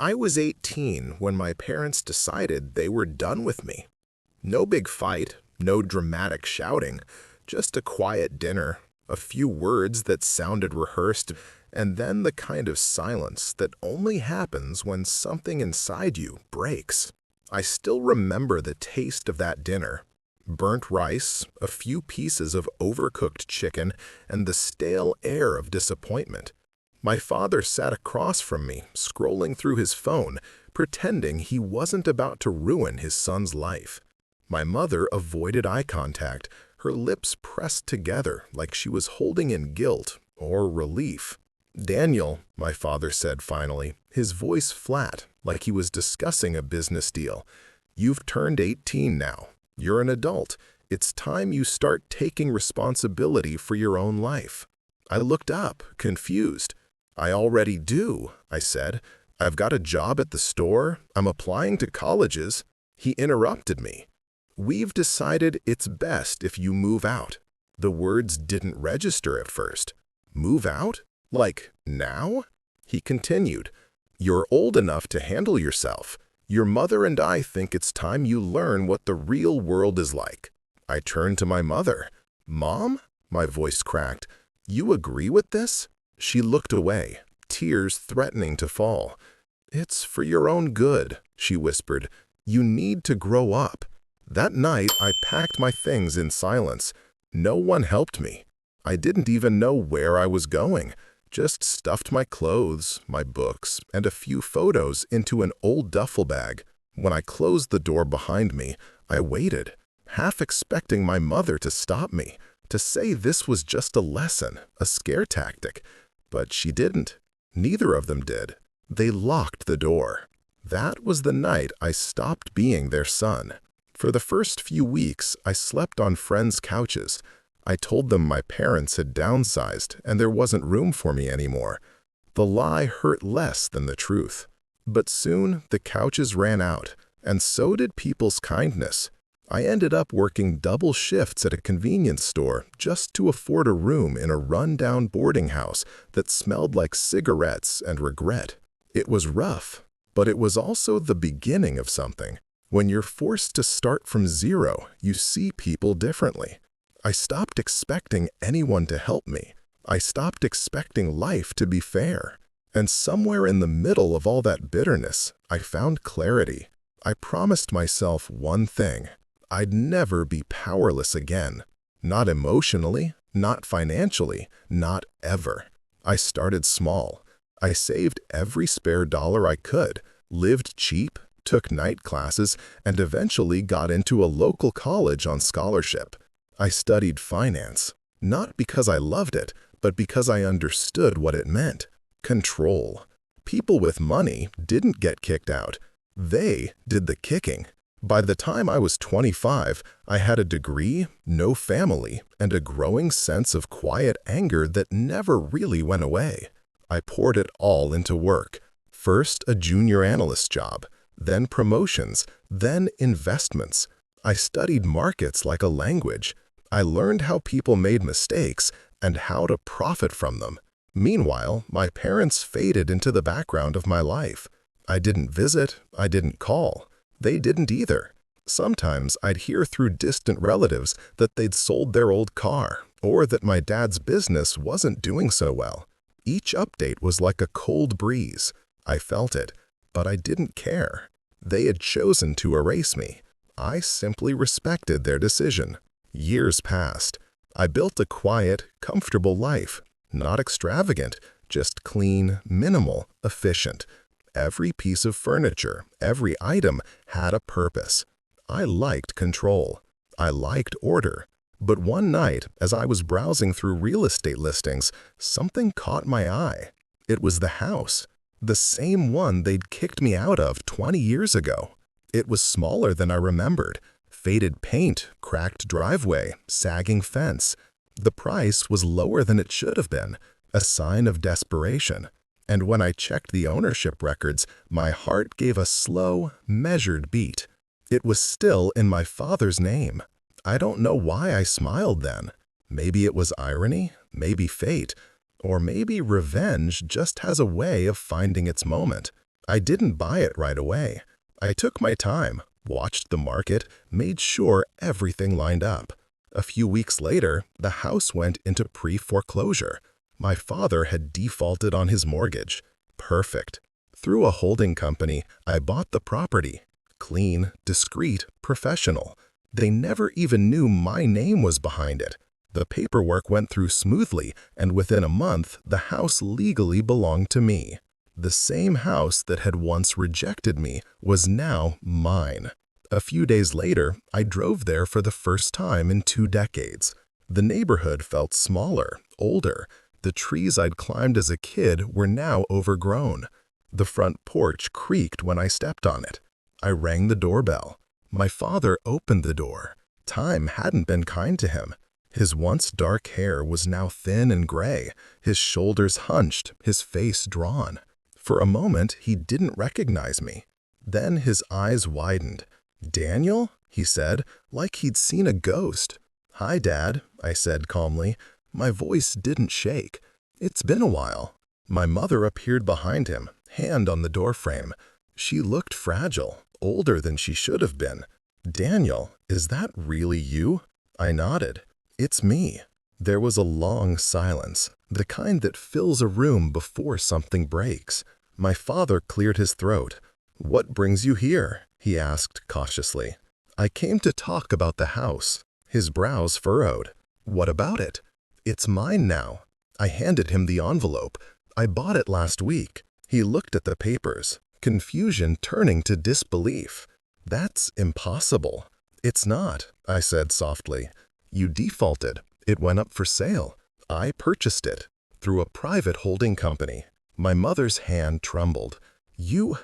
I was 18 when my parents decided they were done with me. No big fight, no dramatic shouting, just a quiet dinner, a few words that sounded rehearsed, and then the kind of silence that only happens when something inside you breaks. I still remember the taste of that dinner. Burnt rice, a few pieces of overcooked chicken, and the stale air of disappointment. My father sat across from me, scrolling through his phone, pretending he wasn't about to ruin his son's life. My mother avoided eye contact, her lips pressed together like she was holding in guilt or relief. "Daniel," my father said finally, his voice flat, like he was discussing a business deal, "you've turned 18 now. You're an adult. It's time you start taking responsibility for your own life." I looked up, confused. "I already do," I said. "I've got a job at the store. I'm applying to colleges." He interrupted me. "We've decided it's best if you move out." The words didn't register at first. Move out? Like, now? He continued. "You're old enough to handle yourself. Your mother and I think it's time you learn what the real world is like." I turned to my mother. "Mom?" My voice cracked. "You agree with this?" She looked away, tears threatening to fall. "It's for your own good," she whispered. "You need to grow up." That night, I packed my things in silence. No one helped me. I didn't even know where I was going. Just stuffed my clothes, my books, and a few photos into an old duffel bag. When I closed the door behind me, I waited, half expecting my mother to stop me, to say this was just a lesson, a scare tactic. But she didn't. Neither of them did. They locked the door. That was the night I stopped being their son. For the first few weeks, I slept on friends' couches. I told them my parents had downsized and there wasn't room for me anymore. The lie hurt less than the truth. But soon, the couches ran out, and so did people's kindness. I ended up working double shifts at a convenience store just to afford a room in a run-down boarding house that smelled like cigarettes and regret. It was rough, but it was also the beginning of something. When you're forced to start from zero, you see people differently. I stopped expecting anyone to help me. I stopped expecting life to be fair. And somewhere in the middle of all that bitterness, I found clarity. I promised myself one thing. I'd never be powerless again. Not emotionally, not financially, not ever. I started small. I saved every spare dollar I could, lived cheap, took night classes, and eventually got into a local college on scholarship. I studied finance, not because I loved it, but because I understood what it meant. Control. People with money didn't get kicked out. They did the kicking. By the time I was 25, I had a degree, no family, and a growing sense of quiet anger that never really went away. I poured it all into work. First, a junior analyst job, then promotions, then investments. I studied markets like a language. I learned how people made mistakes and how to profit from them. Meanwhile, my parents faded into the background of my life. I didn't visit, I didn't call. They didn't either. Sometimes I'd hear through distant relatives that they'd sold their old car, or that my dad's business wasn't doing so well. Each update was like a cold breeze. I felt it, but I didn't care. They had chosen to erase me. I simply respected their decision. Years passed. I built a quiet, comfortable life. Not extravagant, just clean, minimal, efficient. Every piece of furniture, every item had a purpose. I liked control. I liked order. But one night, as I was browsing through real estate listings, something caught my eye. It was the house. The same one they'd kicked me out of 20 years ago. It was smaller than I remembered. Faded paint, cracked driveway, sagging fence. The price was lower than it should have been, a sign of desperation. And when I checked the ownership records, my heart gave a slow, measured beat. It was still in my father's name. I don't know why I smiled then. Maybe it was irony, maybe fate, or maybe revenge just has a way of finding its moment. I didn't buy it right away. I took my time, watched the market, made sure everything lined up. A few weeks later, the house went into pre-foreclosure. My father had defaulted on his mortgage. Perfect. Through a holding company, I bought the property. Clean, discreet, professional. They never even knew my name was behind it. The paperwork went through smoothly, and within a month, the house legally belonged to me. The same house that had once rejected me was now mine. A few days later, I drove there for the first time in 2 decades. The neighborhood felt smaller, older. The trees I'd climbed as a kid were now overgrown. The front porch creaked when I stepped on it. I rang the doorbell. My father opened the door. Time hadn't been kind to him. His once dark hair was now thin and gray, his shoulders hunched, his face drawn. For a moment, he didn't recognize me. Then his eyes widened. "Daniel?" he said, like he'd seen a ghost. "Hi, Dad," I said calmly. My voice didn't shake. "It's been a while." My mother appeared behind him, hand on the doorframe. She looked fragile, older than she should have been. "Daniel, is that really you?" I nodded. "It's me." There was a long silence, the kind that fills a room before something breaks. My father cleared his throat. "What brings you here?" he asked cautiously. "I came to talk about the house." His brows furrowed. "What about it?" "It's mine now." I handed him the envelope. "I bought it last week." He looked at the papers, confusion turning to disbelief. "That's impossible." "It's not," I said softly. "You defaulted. It went up for sale. I purchased it through a private holding company." My mother's hand trembled. You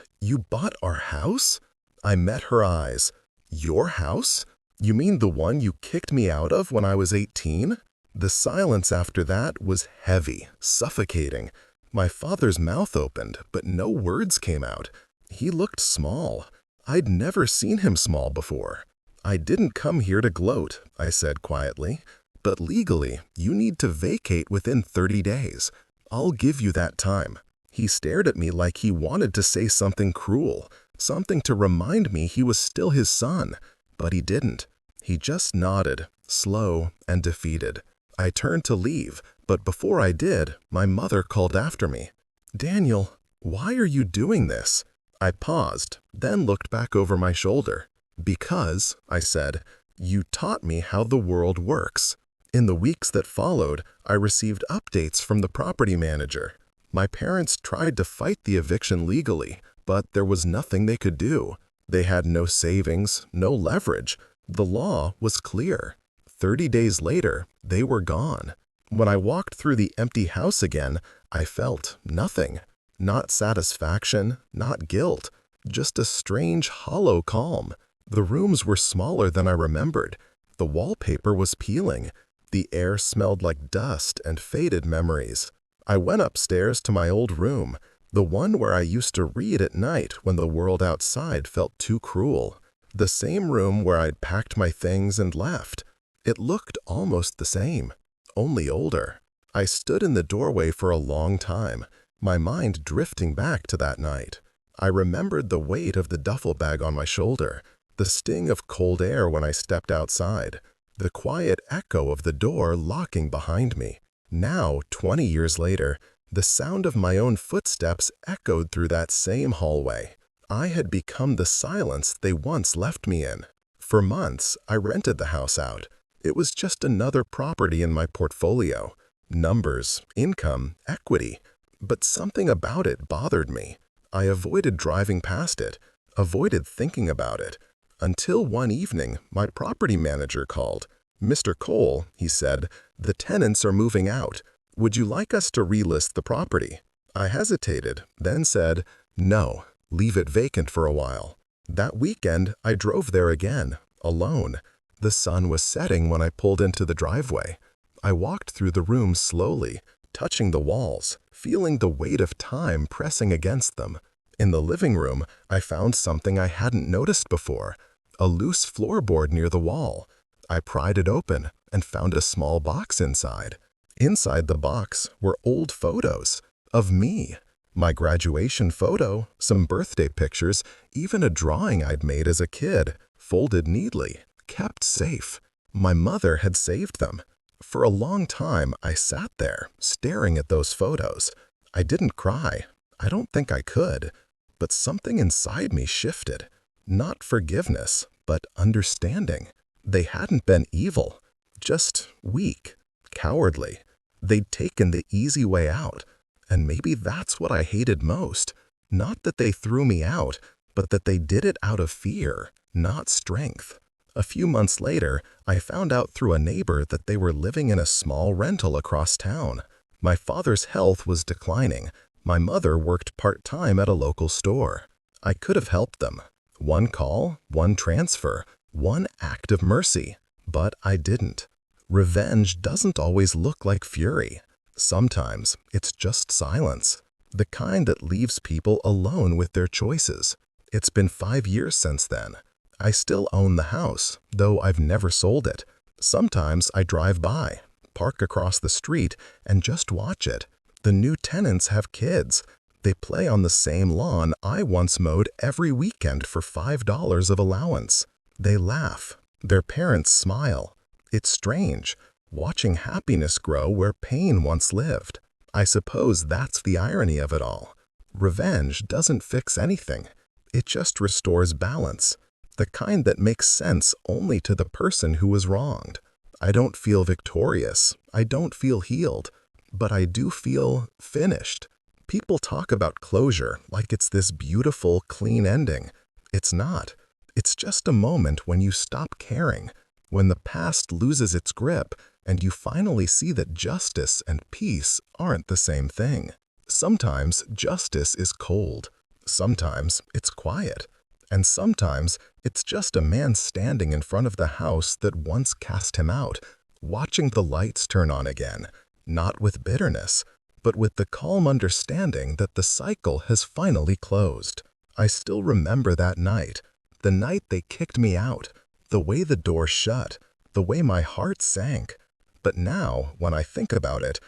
bought our house?" I met her eyes. "Your house? You mean the one you kicked me out of when I was 18? The silence after that was heavy, suffocating. My father's mouth opened, but no words came out. He looked small. I'd never seen him small before. "I didn't come here to gloat," I said quietly. "But legally, you need to vacate within 30 days. I'll give you that time." He stared at me like he wanted to say something cruel, something to remind me he was still his son. But he didn't. He just nodded, slow and defeated. I turned to leave, but before I did, my mother called after me. "Daniel, why are you doing this?" I paused, then looked back over my shoulder. "Because," I said, "you taught me how the world works." In the weeks that followed, I received updates from the property manager. My parents tried to fight the eviction legally, but there was nothing they could do. They had no savings, no leverage. The law was clear. 30 days later, they were gone. When I walked through the empty house again, I felt nothing. Not satisfaction, not guilt, just a strange, hollow calm. The rooms were smaller than I remembered. The wallpaper was peeling. The air smelled like dust and faded memories. I went upstairs to my old room, the one where I used to read at night when the world outside felt too cruel. The same room where I'd packed my things and left. It looked almost the same, only older. I stood in the doorway for a long time, my mind drifting back to that night. I remembered the weight of the duffel bag on my shoulder, the sting of cold air when I stepped outside, the quiet echo of the door locking behind me. Now, 20 years later, the sound of my own footsteps echoed through that same hallway. I had become the silence they once left me in. For months, I rented the house out. It was just another property in my portfolio. Numbers, income, equity. But something about it bothered me. I avoided driving past it, avoided thinking about it. Until one evening, my property manager called. "Mr. Cole," he said, "the tenants are moving out. Would you like us to relist the property?" I hesitated, then said, "No, leave it vacant for a while." That weekend, I drove there again, alone. The sun was setting when I pulled into the driveway. I walked through the rooms slowly, touching the walls, feeling the weight of time pressing against them. In the living room, I found something I hadn't noticed before, a loose floorboard near the wall. I pried it open and found a small box inside. Inside the box were old photos of me. My graduation photo, some birthday pictures, even a drawing I'd made as a kid, folded neatly, kept safe. My mother had saved them. For a long time, I sat there, staring at those photos. I didn't cry. I don't think I could. But something inside me shifted. Not forgiveness, but understanding. They hadn't been evil, just weak, cowardly. They'd taken the easy way out. And maybe that's what I hated most. Not that they threw me out, but that they did it out of fear, not strength. A few months later, I found out through a neighbor that they were living in a small rental across town. My father's health was declining. My mother worked part-time at a local store. I could have helped them. One call, one transfer, one act of mercy. But I didn't. Revenge doesn't always look like fury. Sometimes it's just silence, the kind that leaves people alone with their choices. It's been 5 years since then. I still own the house, though I've never sold it. Sometimes I drive by, park across the street, and just watch it. The new tenants have kids. They play on the same lawn I once mowed every weekend for $5 of allowance. They laugh. Their parents smile. It's strange, watching happiness grow where pain once lived. I suppose that's the irony of it all. Revenge doesn't fix anything. It just restores balance, the kind that makes sense only to the person who was wronged. I don't feel victorious. I don't feel healed. But I do feel finished. People talk about closure like it's this beautiful, clean ending. It's not. It's just a moment when you stop caring, when the past loses its grip, and you finally see that justice and peace aren't the same thing. Sometimes justice is cold. Sometimes it's quiet. And sometimes it's just a man standing in front of the house that once cast him out, watching the lights turn on again, not with bitterness, but with the calm understanding that the cycle has finally closed. I still remember that night, the night they kicked me out, the way the door shut, the way my heart sank. But now, when I think about it,